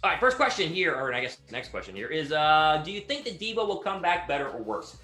All right, first question here, or I guess next question here is, do you think that Deebo will come back better or worse?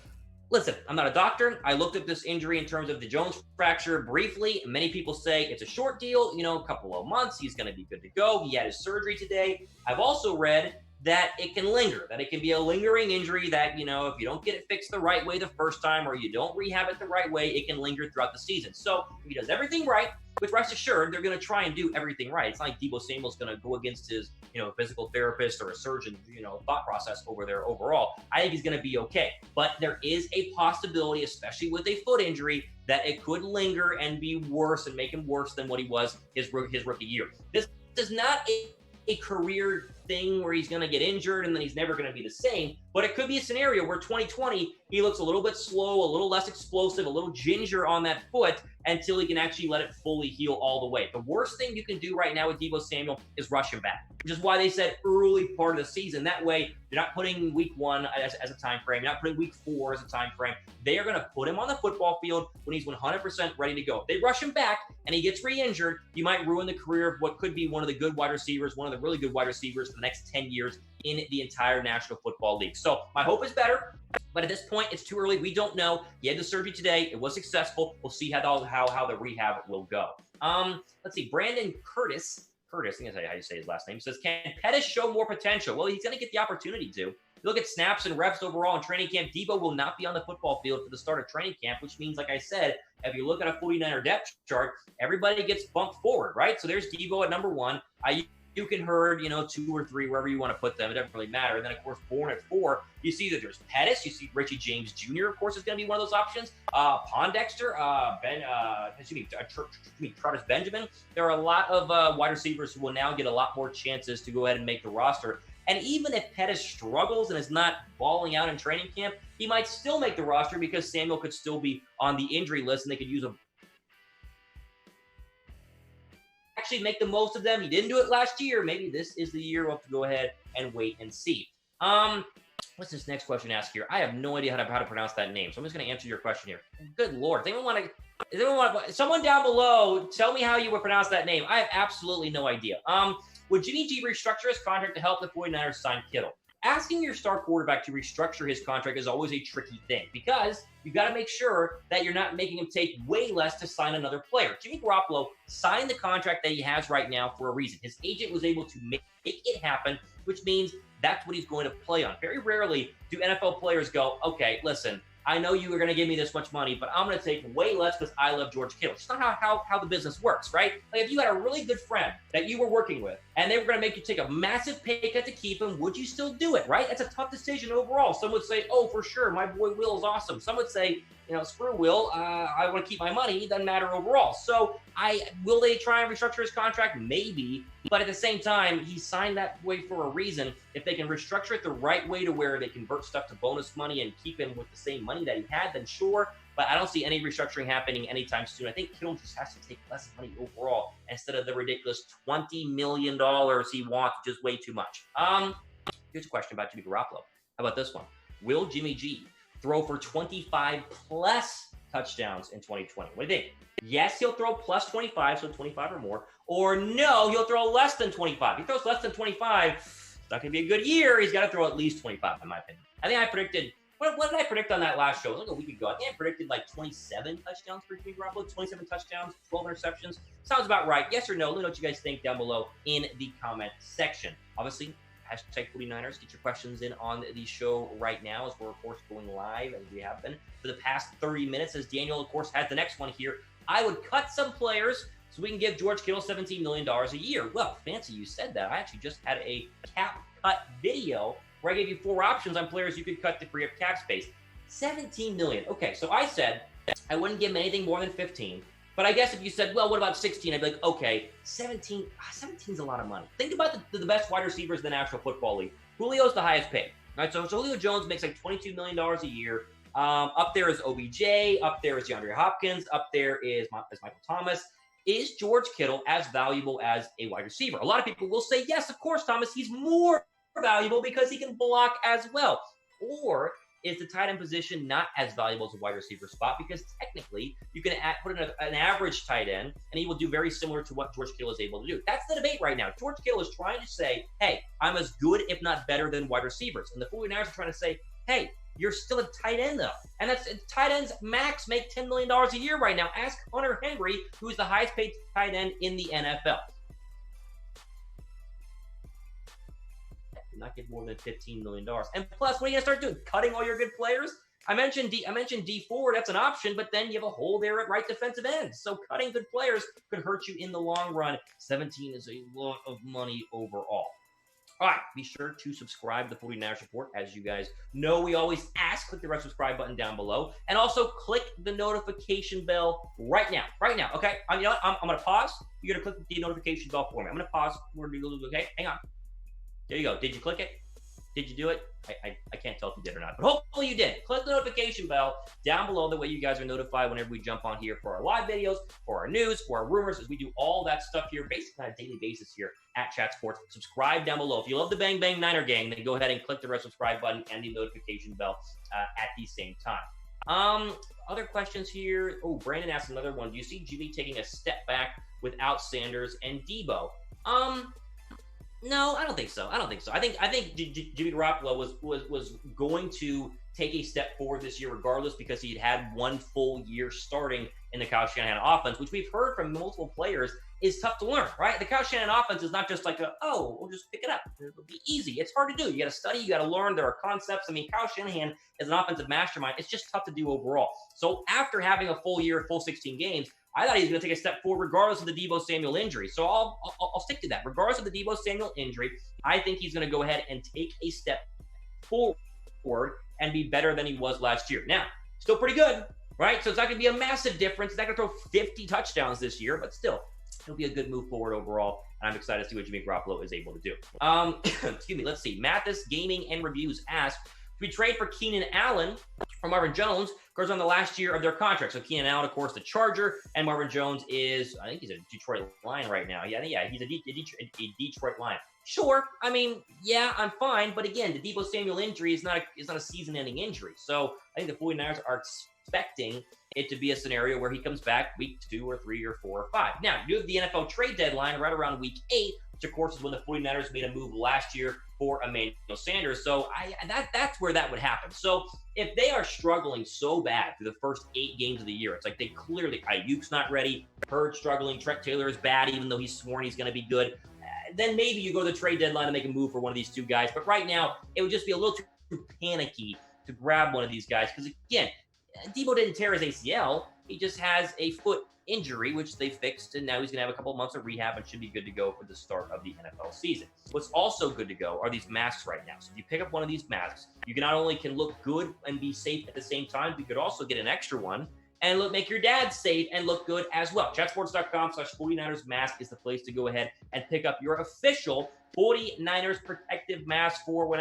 Listen, I'm not a doctor. I looked at this injury in terms of the Jones fracture briefly. Many people say it's a short deal, a couple of months. He's going to be good to go. He had his surgery today. I've also read that it can linger, that it can be a lingering injury that, if you don't get it fixed the right way the first time or you don't rehab it the right way, it can linger throughout the season. So if he does everything right, which rest assured, they're going to try and do everything right. It's not like Deebo Samuel's going to go against his, physical therapist or a surgeon, thought process over there overall. I think he's going to be okay. But there is a possibility, especially with a foot injury, that it could linger and be worse and make him worse than what he was his rookie year. This is not a career thing where he's going to get injured and then he's never going to be the same, but it could be a scenario where 2020 he looks a little bit slow, a little less explosive, a little ginger on that foot until he can actually let it fully heal all the way. The worst thing you can do right now with Deebo Samuel is rush him back, which is why they said early part of the season. That way you're not putting week 1 as a time frame, you're not putting week 4 as a time frame. They are going to put him on the football field when he's 100% ready to go. If they rush him back and he gets re-injured, you might ruin the career of what could be one of the good wide receivers, one of the really good wide receivers for the next 10 years in the entire National Football League. So my hope is better, but at this point, it's too early. We don't know. He had the surgery today. It was successful. We'll see how the rehab will go. Let's see. Brandon Curtis, I think that's how you say his last name, says, can Pettis show more potential? Well, he's going to get the opportunity to. If you look at snaps and reps overall in training camp, Deebo will not be on the football field for the start of training camp, which means, like I said, if you look at a 49er depth chart, everybody gets bumped forward, right? So there's Deebo at number 1. You can Hurd, 2 or 3, wherever you want to put them. It doesn't really matter. And then, of course, Bourne at 4. You see that there's Pettis. You see Richie James Jr., of course, is going to be one of those options. Pondexter, Travis Benjamin. There are a lot of wide receivers who will now get a lot more chances to go ahead and make the roster. And even if Pettis struggles and is not balling out in training camp, he might still make the roster because Samuel could still be on the injury list and they could use a actually make the most of them. He didn't do it last year. Maybe this is the year we'll have to go ahead and wait and see. What's this next question asked here? I have no idea how to pronounce that name, so I'm just going to answer your question here. Good Lord. Someone down below, tell me how you would pronounce that name. I have absolutely no idea. Would Jimmy G restructure his contract to help the 49ers sign Kittle? Asking your star quarterback to restructure his contract is always a tricky thing because you've got to make sure that you're not making him take way less to sign another player. Jimmy Garoppolo signed the contract that he has right now for a reason. His agent was able to make it happen, which means that's what he's going to play on. Very rarely do NFL players go, okay, listen, I know you were going to give me this much money, but I'm going to take way less because I love George Kittle. It's not how the business works, right? Like if you had a really good friend that you were working with and they were going to make you take a massive pay cut to keep him, would you still do it, right? That's a tough decision overall. Some would say, oh, for sure, my boy Will is awesome. Some would say, screw Will. I want to keep my money. It doesn't matter overall. So will they try and restructure his contract? Maybe. But at the same time, he signed that way for a reason. If they can restructure it the right way to where they convert stuff to bonus money and keep him with the same money that he had, then sure. But I don't see any restructuring happening anytime soon. I think Kittle just has to take less money overall instead of the ridiculous $20 million he wants, which is way too much. Here's a question about Jimmy Garoppolo. How about this one? Will Jimmy G throw for 25 plus touchdowns in 2020? What do you think? Yes, he'll throw plus 25, so 25 or more. Or no, he'll throw less than 25. If he throws less than 25, it's not going to be a good year. He's got to throw at least 25, in my opinion. I think I predicted, what did I predict on that last show? It was like a week ago. I think I predicted like 27 touchdowns for Jimmy Garoppolo, 27 touchdowns, 12 interceptions. Sounds about right. Yes or no? Let me know what you guys think down below in the comment section. Obviously, hashtag 49ers. Get your questions in on the show right now as we're, of course, going live as we have been for the past 30 minutes. As Daniel, of course, has the next one here. I would cut some players so we can give George Kittle $17 million a year. Well, fancy you said that. I actually just had a cap cut video where I gave you 4 options on players you could cut to free up cap space. $17 million. Okay, so I said I wouldn't give him anything more than 15. But I guess if you said, well, what about 16? I'd be like, okay, 17. 17's a lot of money. Think about the best wide receivers in the National Football League. Julio's the highest paid. All right, so Julio Jones makes like $22 million a year. Up there is OBJ. Up there is DeAndre Hopkins. Up there is Michael Thomas. Is George Kittle as valuable as a wide receiver? A lot of people will say, yes, of course, Thomas. He's more valuable because he can block as well. Or is the tight end position not as valuable as a wide receiver spot because technically you can put in an average tight end and he will do very similar to what George Kittle is able to do. That's the debate right now. George Kittle is trying to say, hey, I'm as good, if not better, than wide receivers. And the 49ers are trying to say, hey, you're still a tight end, though. And that's tight ends max make $10 million a year right now. Ask Hunter Henry, who is the highest paid tight end in the NFL. Not get more than $15 million. And plus, what are you going to start doing? Cutting all your good players? I mentioned D forward, that's an option, but then you have a hole there at right defensive end. So cutting good players could hurt you in the long run. 17 is a lot of money overall. All right, be sure to subscribe to the 49ers Report. As you guys know, we always ask, click the red subscribe button down below. And also click the notification bell right now, okay? I'm going to pause. You're going to click the notification bell for me. I'm going to pause. We're going to do, okay? Hang on. There you go. Did you click it? Did you do it? I can't tell if you did or not, but hopefully you did. Click the notification bell down below. That way you guys are notified whenever we jump on here for our live videos, for our news, for our rumors, as we do all that stuff here basically on a daily basis here at Chat Sports. Subscribe down below. If you love the Bang Bang Niner gang, then go ahead and click the red subscribe button and the notification bell at the same time. Other questions here. Oh, Brandon asked another one. Do you see Jimmy taking a step back without Sanders and Deebo? No, I don't think so. I think Jimmy Garoppolo was going to take a step forward this year regardless because he'd had one full year starting in the Kyle Shanahan offense, which we've heard from multiple players is tough to learn, right? The Kyle Shanahan offense is not just like we'll just pick it up. It'll be easy. It's hard to do. You got to study. You got to learn. There are concepts. I mean, Kyle Shanahan is an offensive mastermind. It's just tough to do overall. So after having a full year, full 16 games, I thought he was going to take a step forward regardless of the Deebo Samuel injury. So I'll stick to that. Regardless of the Deebo Samuel injury, I think he's going to go ahead and take a step forward and be better than he was last year. Now, still pretty good, right? So it's not going to be a massive difference. He's not going to throw 50 touchdowns this year, but still, it'll be a good move forward overall. And I'm excited to see what Jimmy Garoppolo is able to do. Excuse me. Let's see. Mathis Gaming and Reviews asked, we trade for Keenan Allen or Marvin Jones, goes on the last year of their contract. So Keenan Allen, of course, the Charger, and Marvin Jones is, I think he's a Detroit Lion right now. Yeah, he's a Detroit Lion. Sure, I mean, yeah, I'm fine. But again, the Deebo Samuel injury is not a season-ending injury. So I think the 49ers are expecting it to be a scenario where he comes back week 2 or 3 or 4 or 5. Now, you have the NFL trade deadline right around week 8, which of course is when the 49ers made a move last year for Emmanuel Sanders. So that's where that would happen. So if they are struggling so bad through the first 8 games of the year, it's like they clearly, Aiyuk's not ready, Hurd struggling, Trent Taylor is bad, even though he's sworn he's going to be good, then maybe you go to the trade deadline and make a move for one of these 2 guys. But right now, it would just be a little too panicky to grab one of these guys. Because again, Deebo didn't tear his ACL. He just has a foot injury, which they fixed, and now he's going to have a couple of months of rehab and should be good to go for the start of the NFL season. What's also good to go are these masks right now. So if you pick up one of these masks, you can not only can look good and be safe at the same time, but you could also get an extra one and make your dad safe and look good as well. Chatsports.com/49ers mask is the place to go ahead and pick up your official 49ers protective mask for when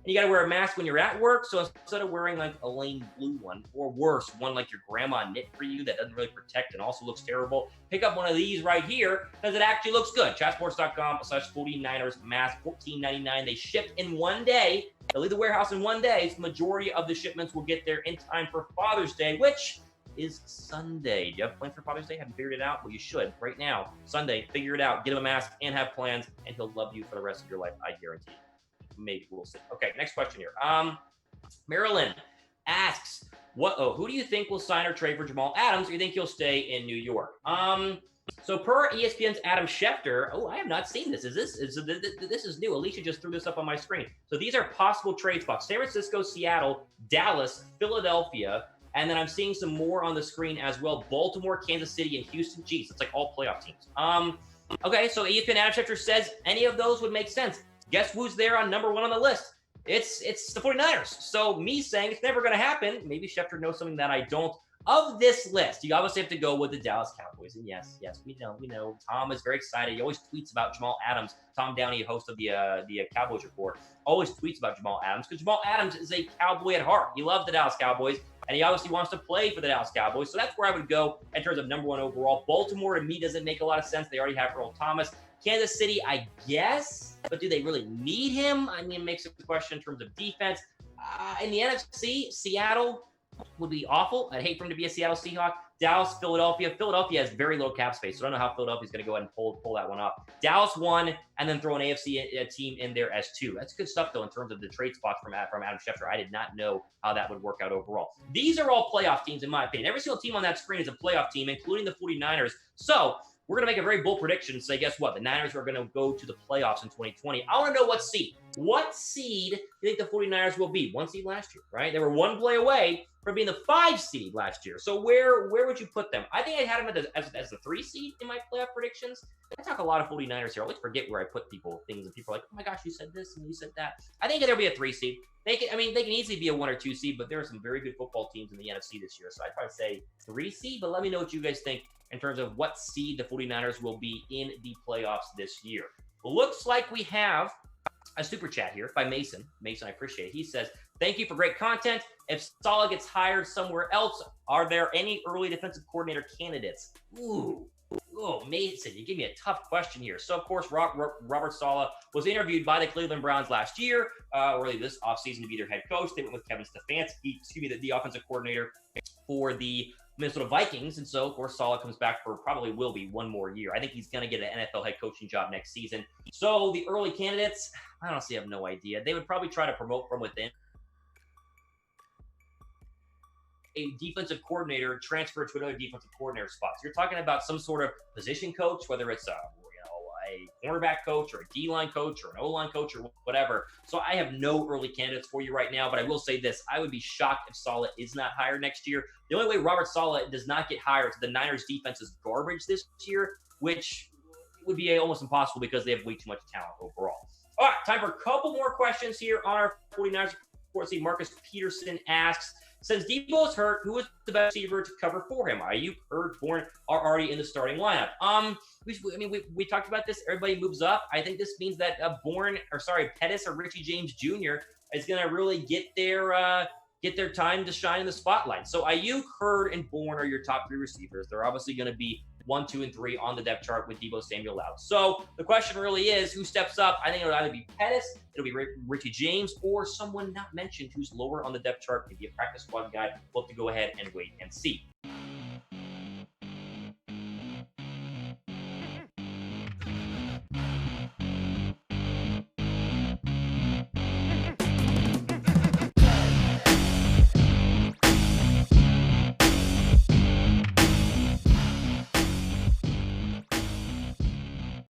you got to wear a mask when you're at work. So instead of wearing like a lame blue one, or worse, one like your grandma knit for you that doesn't really protect and also looks terrible, pick up one of these right here because it actually looks good. Chatsports.com/49ers mask, $14.99. They ship in one day. They'll leave the warehouse in one day. So the majority of the shipments will get there in time for Father's Day, which is Sunday. Do you have plans for Father's Day? Haven't figured it out? Well, you should right now. Sunday, figure it out. Get him a mask and have plans, and he'll love you for the rest of your life. I guarantee you. Maybe we'll see. Okay, next question here. Marilyn asks, who do you think will sign or trade for Jamal Adams, or you think he'll stay in New York? So per ESPN's Adam Schefter, I have not seen this. This is new. Alicia just threw this up on my screen. So these are possible trade spots: San Francisco, Seattle, Dallas, Philadelphia, and then I'm seeing some more on the screen as well: Baltimore, Kansas City, and Houston. Jeez, it's like all playoff teams. Okay, so ESPN Adam Schefter says any of those would make sense. Guess who's there on number 1 on the list? It's the 49ers. So me saying it's never going to happen, maybe Schefter knows something that I don't. Of this list, you obviously have to go with the Dallas Cowboys. And yes, we know. Tom is very excited. He always tweets about Jamal Adams. Tom Downey, host of the Cowboys Report, always tweets about Jamal Adams because Jamal Adams is a Cowboy at heart. He loves the Dallas Cowboys, and he obviously wants to play for the Dallas Cowboys. So that's where I would go in terms of number 1 overall. Baltimore, to me, doesn't make a lot of sense. They already have Earl Thomas. Kansas City, I guess, but do they really need him? I mean, it makes a question in terms of defense. In the NFC, Seattle would be awful. I'd hate for him to be a Seattle Seahawk. Dallas, Philadelphia. Philadelphia has very low cap space, so I don't know how Philadelphia's going to go ahead and pull that one up. Dallas 1, and then throw an AFC team in there as 2. That's good stuff, though, in terms of the trade spots from Adam Schefter. I did not know how that would work out overall. These are all playoff teams, in my opinion. Every single team on that screen is a playoff team, including the 49ers. So we're going to make a very bold prediction and say, guess what? The Niners are going to go to the playoffs in 2020. I want to know what seed. What seed do you think the 49ers will be? 1 seed last year, right? They were 1 play away from being the 5 seed last year. So where would you put them? I think I had them as the 3 seed in my playoff predictions. I talk a lot of 49ers here. I always forget where I put things, and people are like, oh my gosh, you said this and you said that. I think there'll be a 3 seed. They can easily be a 1 or 2 seed, but there are some very good football teams in the NFC this year. So I'd probably say 3 seed, but let me know what you guys think in terms of what seed the 49ers will be in the playoffs this year. Looks like we have a super chat here by Mason. Mason, I appreciate it. He says, thank you for great content. If Saleh gets hired somewhere else, are there any early defensive coordinator candidates? Oh, Mason, you give me a tough question here. So, of course, Robert Saleh was interviewed by the Cleveland Browns last year, early this offseason to be their head coach. They went with Kevin Stefanski, the offensive coordinator for the Minnesota Vikings. And so, of course, Saleh comes back for probably will be 1 more year. I think he's going to get an NFL head coaching job next season. So the early candidates, I honestly have no idea. They would probably try to promote from within. A defensive coordinator transfer to another defensive coordinator spot. So you're talking about some sort of position coach, whether it's a cornerback coach or a D-line coach or an O-line coach or whatever. So I have no early candidates for you right now, but I will say this. I would be shocked if Saleh is not hired next year. The only way Robert Saleh does not get hired is the Niners defense is garbage this year, which would be almost impossible because they have way too much talent overall. All right, time for a couple more questions here on our 49ers. See, Marcus Peterson asks, since Deebo is hurt, who is the best receiver to cover for him? Aiyuk, Hurd, Bourne are already in the starting lineup. We talked about this. Everybody moves up. I think this means that Pettis or Richie James Jr. is going to really get their time to shine in the spotlight. So Aiyuk, Hurd, and Bourne are your top 3 receivers. They're obviously going to be 1, 2, and 3 on the depth chart with Deebo Samuel out. So the question really is, who steps up? I think it'll either be Pettis, it'll be Richie James, or someone not mentioned who's lower on the depth chart, maybe a practice squad guy. We'll have to go ahead and wait and see.